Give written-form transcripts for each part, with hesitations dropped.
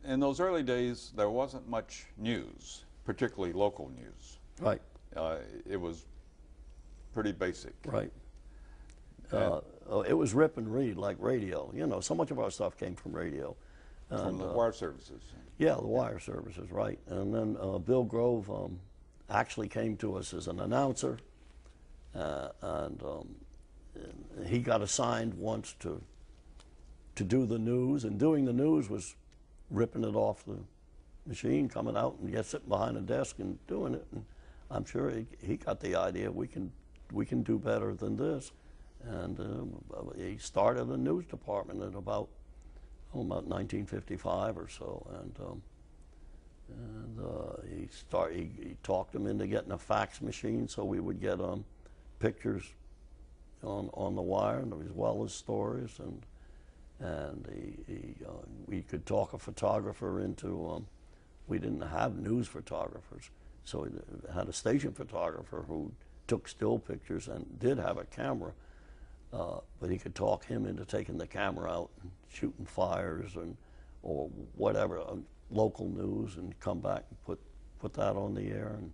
in those early days, there wasn't much news, particularly local news. Right. It was pretty basic. Right. It was rip and read like radio. You know, so much of our stuff came from radio. From the wire services. Yeah, the wire services, right. And then Bill Grove actually came to us as an announcer, and he got assigned once to do the news, and doing the news was ripping it off the machine, coming out and sitting behind a desk and doing it. And I'm sure he got the idea we can do better than this. And he started a news department at about 1955 or so, and he talked him into getting a fax machine so we would get pictures on the wire as well as stories, and we could talk a photographer into. We didn't have news photographers, so we had a station photographer who took still pictures and did have a camera. But he could talk him into taking the camera out and shooting fires or whatever, local news, and come back and put that on the air. And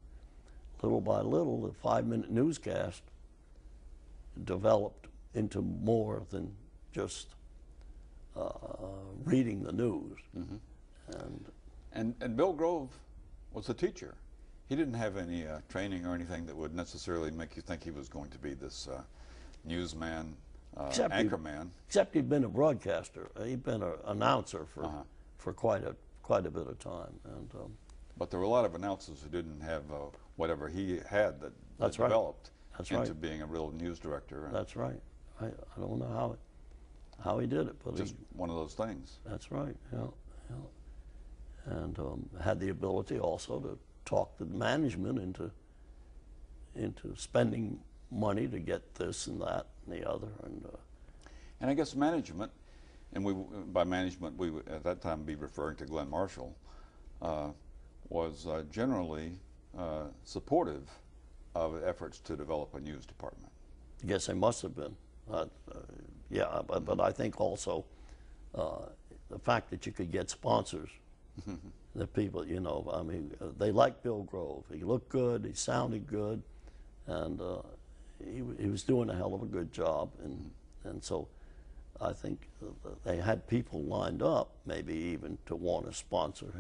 little by little, the 5-minute newscast developed into more than just reading the news. Mm-hmm. And Bill Grove was a teacher. He didn't have any training or anything that would necessarily make you think he was going to be this newsman, anchorman. Except he'd been a broadcaster. He'd been an announcer for quite a bit of time. And but there were a lot of announcers who didn't have whatever he had that developed into being a real news director. That's right. I don't know how he did it, but just one of those things. That's right. Yeah. And had the ability also to talk the management into spending money to get this and that and the other, and I guess management, and by management we would at that time be referring to Glenn Marshall, was generally supportive of efforts to develop a news department. I guess they must have been, yeah. But I think also the fact that you could get sponsors, the people, you know, I mean, they liked Bill Grove. He looked good. He sounded good, and he was doing a hell of a good job, and so I think they had people lined up, maybe even to want to sponsor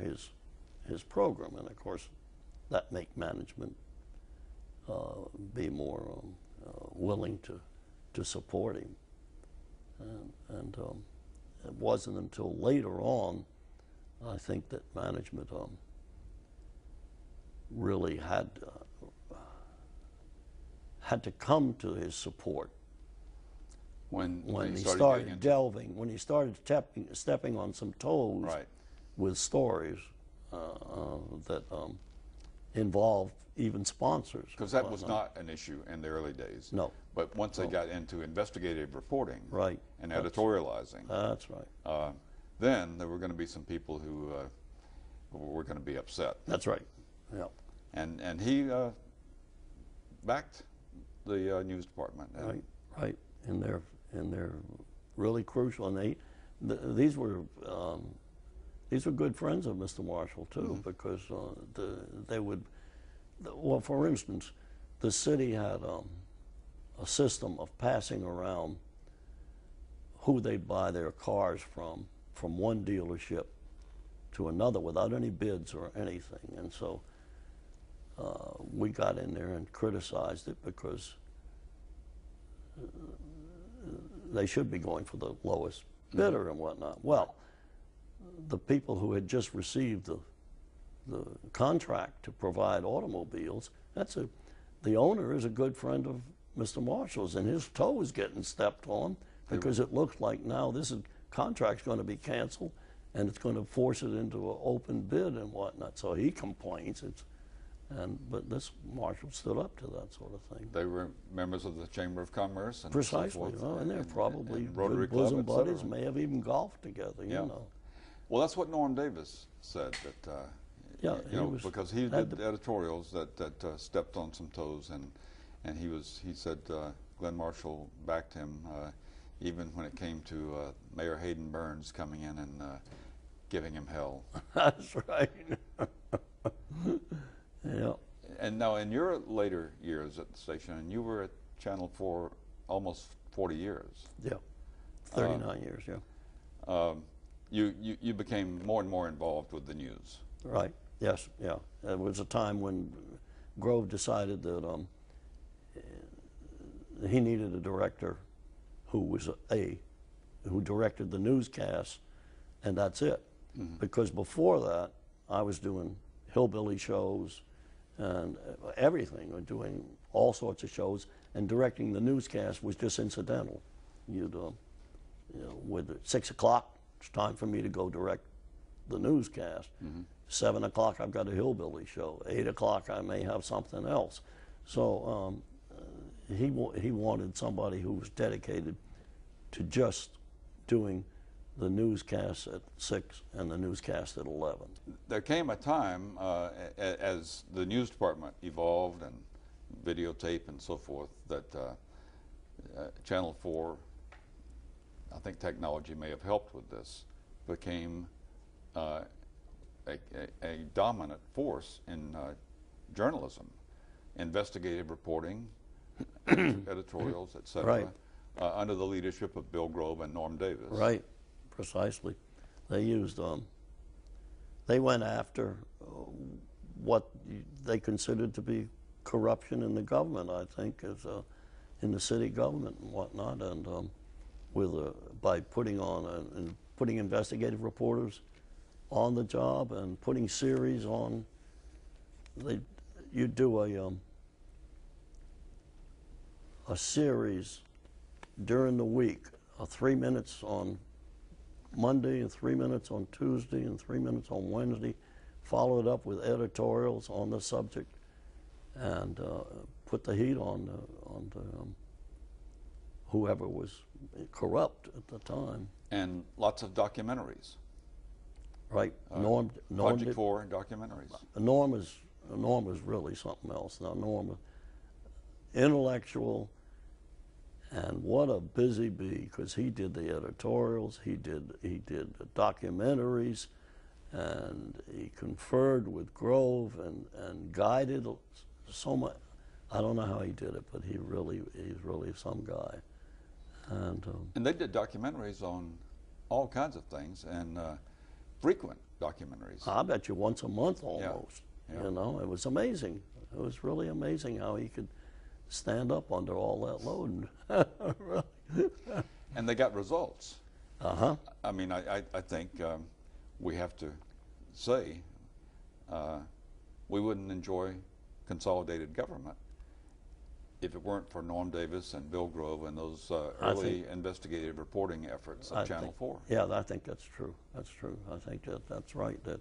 his program, and of course that make management be more willing to support him, and it wasn't until later on I think that management really had to come to his support when he started delving, when he started stepping on some toes with stories that involved even sponsors. Because that was not an issue in the early days. No. But once they got into investigative reporting and editorializing, that's right. Then there were going to be some people who were going to be upset. That's right. Yeah. And he backed the news department. Right. And they're really crucial. And these were good friends of Mr. Marshall too, because they would. Well, for instance, the city had a system of passing around who they'd buy their cars from one dealership to another without any bids or anything. And so we got in there and criticized it because they should be going for the lowest bidder and whatnot. Well, the people who had just received the contract to provide automobiles, the owner is a good friend of Mr. Marshall's, and his toe is getting stepped on because it looks like now this contract's going to be canceled, and it's going to force it into an open bid and whatnot. So he complains. But this Marshall stood up to that sort of thing. They were members of the Chamber of Commerce and precisely, so forth, well, and they're probably Rotary good bosom Club, buddies. May have even golfed together. You know. Well, that's what Norm Davis said. That because he did editorials that stepped on some toes, and he said Glenn Marshall backed him even when it came to Mayor Hayden Burns coming in and giving him hell. That's right. Yeah. And now in your later years at the station, and you were at Channel 4 almost 40 years. Yeah. 39 years, yeah. You became more and more involved with the news. Right. Yes. Yeah. There was a time when Grove decided that he needed a director who was who directed the newscasts, and that's it. Mm-hmm. Because before that, I was doing hillbilly shows and everything, or doing all sorts of shows, and directing the newscast was just incidental. You'd, with 6 o'clock, it's time for me to go direct the newscast. Mm-hmm. 7 o'clock, I've got a hillbilly show. 8 o'clock, I may have something else. So he wanted somebody who was dedicated to just doing the newscast at 6 and the newscast at 11. There came a time as the news department evolved and videotape and so forth that Channel 4, I think technology may have helped with this, became a dominant force in journalism, investigative reporting, editorials, etc., right. Under the leadership of Bill Grove and Norm Davis. Right, precisely. They used, they went after what they considered to be corruption in the government, I think, as in the city government and whatnot, and by putting on putting investigative reporters on the job and putting series on. You do a series during the week, 3 minutes on Monday and 3 minutes on Tuesday and 3 minutes on Wednesday, followed up with editorials on the subject, and put the heat on whoever was corrupt at the time. And lots of documentaries. Right. Project 4 documentaries. Norm is really something else. Now, Norm, intellectual, and what a busy bee, because he did the editorials, he did the documentaries, and he conferred with Grove and guided so much. I don't know how he did it, but he's really some guy. And they did documentaries on all kinds of things, and frequent documentaries. I bet you once a month almost. Yeah. You know, it was amazing. It was really amazing how he could stand up under all that load. And they got results. Uh-huh. I mean, I think we have to say we wouldn't enjoy consolidated government if it weren't for Norm Davis and Bill Grove and those early investigative reporting efforts of Channel 4. Yeah, I think that's true. That's true. I think that's right. That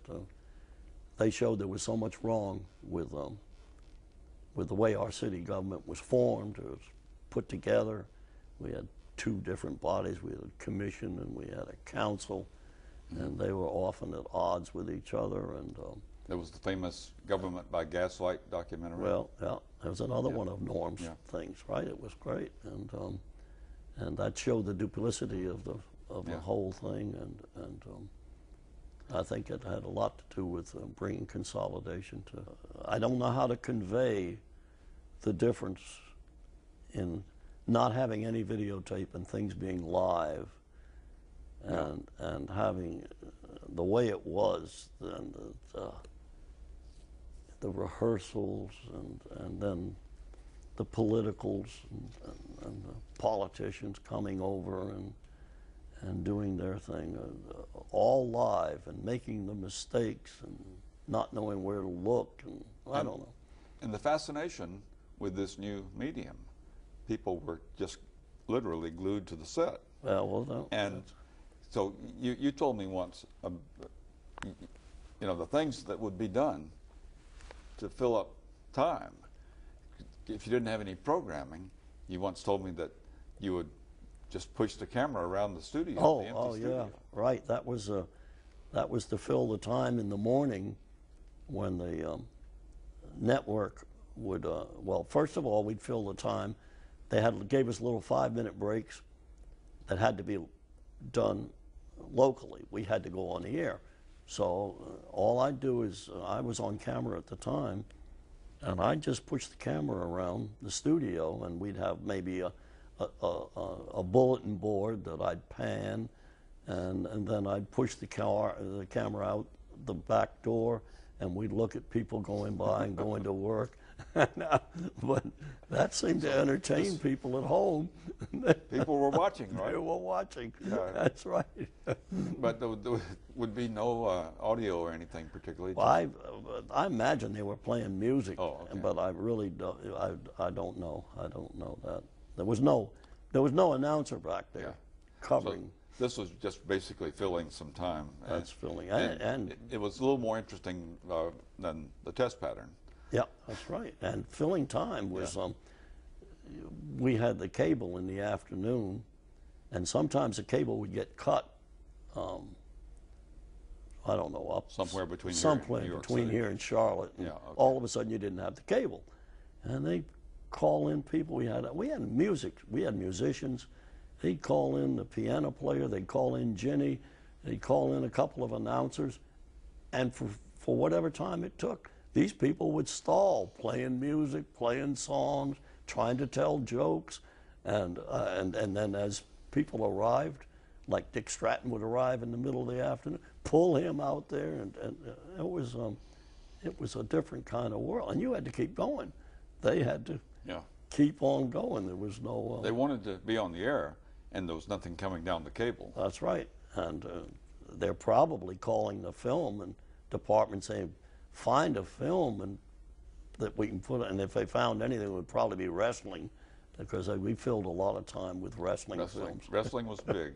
they showed there was so much wrong with the way our city government was formed. It was put together. We had two different bodies. We had a commission and we had a council, and they were often at odds with each other. And there was the famous Government by Gaslight documentary. Well, yeah, there was another one of Norm's things, right? It was great, and that showed the duplicity of the whole thing, and I think it had a lot to do with bringing consolidation to. I don't know how to convey the difference in not having any videotape and things being live, and having the way it was, and the rehearsals, and then the politicals and the politicians coming over and doing their thing, all live, and making the mistakes and not knowing where to look, and I don't know. And the fascination with this new medium, people were just literally glued to the set. Well, no. And so you told me once, the things that would be done to fill up time. If you didn't have any programming, you once told me that you would just push the camera around the studio. Oh, yeah, right. That was to fill the time in the morning when the network would. Well, first of all, we'd fill the time. They gave us little 5-minute breaks that had to be done locally. We had to go on the air. So all I'd do is, I was on camera at the time, and I'd just push the camera around the studio, and we'd have maybe a bulletin board that I'd pan, and then I'd push the camera out the back door, and we'd look at people going by and going to work. But that seemed to entertain people at home. People were watching, right? They were watching. Yeah. That's right. But there would be no audio or anything particularly? Well, I imagine they were playing music, Oh, okay. but I really don't. I don't know. I don't know that. There was no announcer back there Yeah. covering. So this was just basically filling some time. That's filling, And and it was a little more interesting than the test pattern. yeah, that's right. And filling time was we had the cable in the afternoon, and sometimes the cable would get cut. I don't know, up Somewhere between here somewhere and New York between City. here and Charlotte. And Yeah, okay. all of a sudden, you didn't have the cable, and they call in people. We had music. We had musicians. They'd call in the piano player. They'd call in Ginny. They'd call in a couple of announcers, and for whatever time it took, these people would stall playing music, playing songs, trying to tell jokes, and then as people arrived, like Dick Stratton would arrive in the middle of the afternoon, pull him out there, and it was a different kind of world, and you had to keep going. They had to keep on going. There was no. They wanted to be on the air, and there was nothing coming down the cable. That's right, and they're probably calling the film and department saying, find a film and that we can put, and if they found anything, it would probably be wrestling, because we filled a lot of time with wrestling films. Wrestling was big.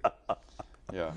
Yeah.